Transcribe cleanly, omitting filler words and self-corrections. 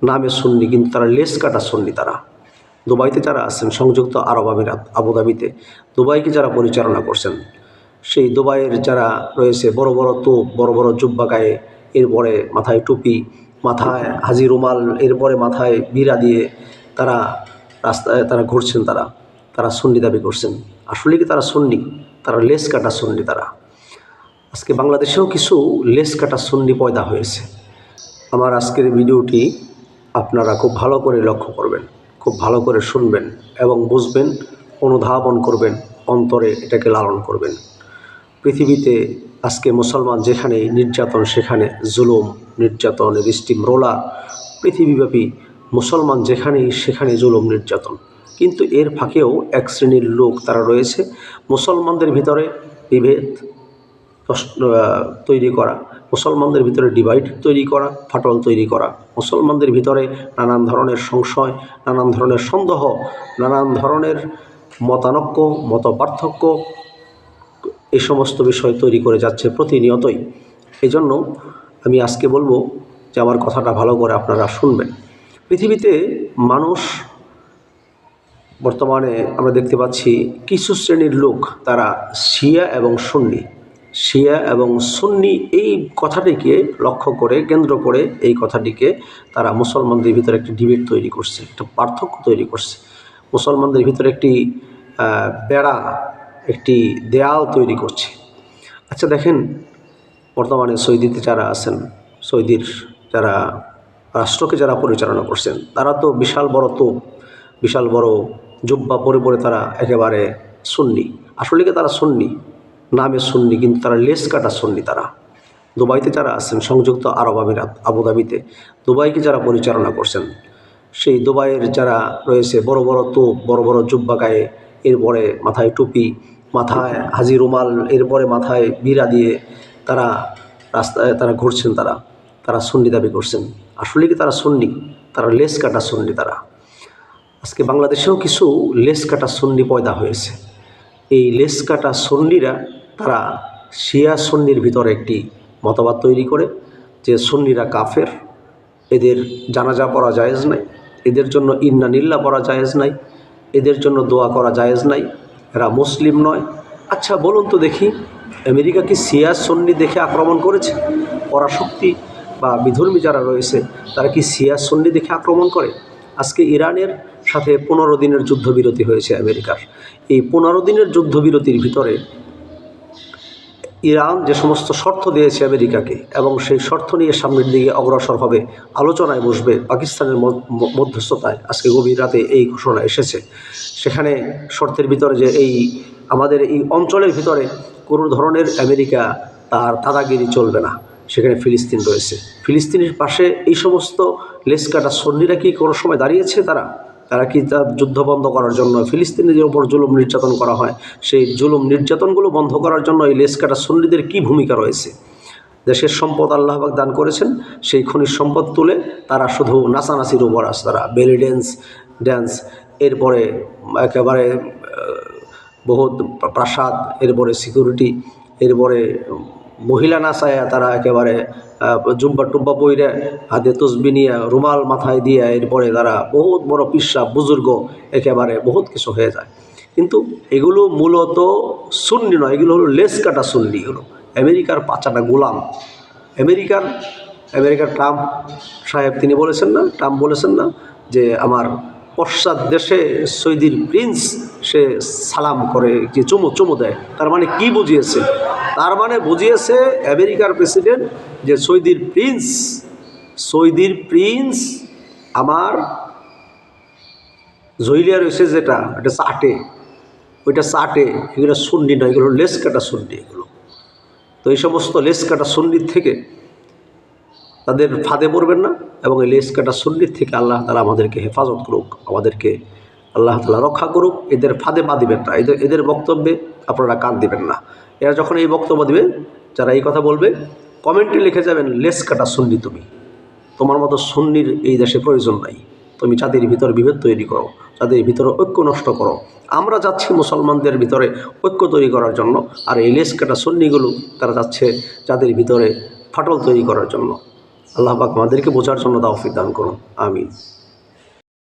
নামে সুন্নি কিন্তু তারা লেস কাটা সুন্নি। তারা দুবাইতে যারা আছেন, সংযুক্ত আরব আমিরাত আবুধাবিতে দুবাইকে যারা পরিচালনা করছেন, সেই দুবাইয়ের যারা রয়েছে বড় বড় তোপ, বড় বড় জুব্বা গায়ে, এরপরে মাথায় টুপি, মাথায় হাজি রুমাল, এরপরে মাথায় বিড়া দিয়ে তারা রাস্তায় তারা ঘুরছেন, তারা তারা সুন্নি দাবি করছেন। আসলে কি তারা সুন্নি? তারা লেস কাটা সুন্নি। তারা আজকে বাংলাদেশেও কিছু লেস কাটা সুন্নি পয়দা হয়েছে। আমার আজকের ভিডিওটি আপনারা খুব ভালো করে লক্ষ্য করবেন, খুব ভালো করে শুনবেন এবং বুঝবেন, অনুধাবন করবেন, অন্তরে এটাকে লালন করবেন। পৃথিবীতে আজকে মুসলমান যেখানে নির্যাতন, সেখানে জুলুম, নির্যাতনের স্টিম রোলার। পৃথিবীব্যাপী মুসলমান যেখানেই সেখানে জুলুম, নির্যাতন। কিন্তু এর ফাঁকেও এক শ্রেণীর লোক তারা রয়েছে মুসলমানদের ভিতরে বিভেদ তৈরি করা, মুসলমানদের ভিতরে ডিভাইড তৈরি করা, ফাটল তৈরি করা, মুসলমানদের ভিতরে নানান ধরনের সংশয়, নানান ধরনের সন্দেহ, নানান ধরনের মতানৈক্য, মতপার্থক্য, এই সমস্ত বিষয় তৈরি করে যাচ্ছে প্রতিনিয়তই। এই জন্য আমি আজকে বলবো যে আমার কথাটা ভালো করে আপনারা শুনবেন। পৃথিবীতে মানুষ বর্তমানে আমরা দেখতে পাচ্ছি কিছু শ্রেণীর লোক তারা শিয়া এবং সুন্নি, শিয়া এবং সুন্নি এই কথাটিকে লক্ষ্য করে, কেন্দ্র করে এই কথাটিকে তারা মুসলমানদের ভিতরে একটি ডিবেট তৈরি করছে, একটা পার্থক্য তৈরি করছে। মুসলমানদের ভিতরে একটি বেড়া, একটি দেয়াল তৈরি করছে। আচ্ছা দেখেন, বর্তমানে সৌদিতে যারা আছেন, সৌদির যারা রাষ্ট্রকে যারা পরিচালনা করছেন, তারা তো বিশাল বড় তোপ, বিশাল বড় জুব্বা পরে পরে তারা একেবারে সুন্নি। আসলে কি তারা সুন্নি? নামে সুন্নি কিন্তু তারা লেস কাটা সুন্নি। তারা দুবাইতে যারা আছেন, সংযুক্ত আরব আমিরাত আবুধাবিতে দুবাইকে যারা পরিচালনা করছেন, সেই দুবাইয়ের যারা রয়েছে বড় বড় তোপ, বড় বড় জুব্বা গায়ে, এরপরে মাথায় টুপি, মাথায় হাজি রুমাল, এরপরে মাথায় বিড়া দিয়ে তারা রাস্তায় তারা ঘুরছেন, তারা তারা সুন্নি দাবি করছেন। আসলে কি তারা সুন্নি? তারা লেস কাটা সুন্নি। তারা আজকে বাংলাদেশেও কিছু লেস কাটা সুন্নি পয়দা হয়েছে। এই লেস কাটা সুন্নিরা তারা শিয়া সুন্নির ভিতরে একটি মতবাদ তৈরি করে যে সুন্নিরা কাফের, এদের জানাজা পড়া জায়েজ নাই, এদের জন্য ইন্না নিল্লা পড়া জায়েজ নাই, এদের জন্য দোয়া করা জায়েজ নাই, এরা মুসলিম নয়। আচ্ছা বলুন তো দেখি, আমেরিকা কি শিয়া সুন্নি দেখে আক্রমণ করেছে? পরাশক্তি বা বিধর্মী যারা রয়েছে তারা কি শিয়া সুন্নি দেখে আক্রমণ করে? আজকে ইরানের সাথে 15 দিনের যুদ্ধবিরতি হয়েছে আমেরিকার। এই 15 দিনের যুদ্ধবিরতির ভিতরে ইরান যে সমস্ত শর্ত দিয়েছে আমেরিকাকে, এবং সেই শর্ত নিয়ে সামনের দিকে অগ্রসর হবে, আলোচনায় বসবে পাকিস্তানের মধ্যস্থতায়, আজকে গভীর রাতে এই ঘোষণা এসেছে। সেখানে শর্তের ভিতরে যে এই আমাদের এই অঞ্চলের ভিতরে কোনো ধরনের আমেরিকা তার দাদাগিরি চলবে না। সেখানে ফিলিস্তিন রয়েছে, ফিলিস্তিনের পাশে এই সমস্ত লেস কাটা সুন্নিরা কি কোনো সময় দাঁড়িয়েছে? তারা কি তার যুদ্ধ বন্ধ করার জন্য, ফিলিস্তিনিদের ওপর জুলুম নির্যাতন করা হয় সেই জুলুম নির্যাতনগুলো বন্ধ করার জন্য এই লেস কাটা সুন্নিদের কী ভূমিকা রয়েছে? দেশের সম্পদ আল্লাহ পাক দান করেছেন, সেই খনিজ সম্পদ তুলে তারা শুধু নাচানাচির উপর আছে, তারা বেলি ড্যান্স, এরপরে একেবারে বহুত প্রাসাদ, এরপরে সিকিউরিটি, এরপরে মহিলা নাচায় তারা একেবারে জুব্বা টুব্বা পইরে, হাতে তসবি নিয়ে, রুমাল মাথায় দিয়ে, এরপরে তারা বহুত বড় পিসা বুজুর্গ, একেবারে বহুত কিছু হয়ে যায়। কিন্তু এগুলো মূলত সুন্নি নয়, এগুলো হলো লেস কাটা সুন্নি। এগুলো আমেরিকার পাচাটা গোলাম। আমেরিকার ট্রাম্প সাহেব তিনি বলেছেন না, ট্রাম্প বলেছেন না যে আমার পশ্চাৎ দেশে সৌদির প্রিন্স সে সালাম করে, কি চুমু দেয়। তার মানে কি বুঝিয়েছে? তার মানে বুঝিয়েছে আমেরিকার প্রেসিডেন্ট যে সৌদির প্রিন্স আমার জইলিয়া রয়েছে, যেটা এটা চাটে, ওইটা চাটে। এগুলো সুন্নি নয়, এগুলো লেস কাটা সুন্নি এগুলো। তো এই সমস্ত লেস কাটা সুন্নির থেকে তাদের ফাঁদে পড়বেন না, এবং এই লেস কাটা সুন্নির থেকে আল্লাহ তাআলা আমাদেরকে হেফাজত করুক, আমাদেরকে আল্লাহ তাআলা রক্ষা করুক। এদের ফাঁদে পা দিবেন না, এদের বক্তব্যে আপনারা কান দিবেন না। এরা যখন এই বক্তব্য দিবে, যারা এই কথা বলবে, কমেন্টে লিখে যাবেন লেস কাটা সুন্নি, তোমার মতো সুন্নির এই দেশে প্রয়োজন নাই। তুমি যাদের ভিতরে বিভেদ তৈরি করো, যাদের ভিতরে ঐক্য নষ্ট করো। আমরা যাচ্ছি মুসলমানদের ভিতরে ঐক্য তৈরি করার জন্য, আর এই লেস কাটা সুন্নিগুলো তারা যাচ্ছে যাদের ভিতরে ফাটল তৈরি করার জন্য। আল্লাহ পাক আমাদেরকে বোঝার জন্য তৌফিক দান করুন। আমিন।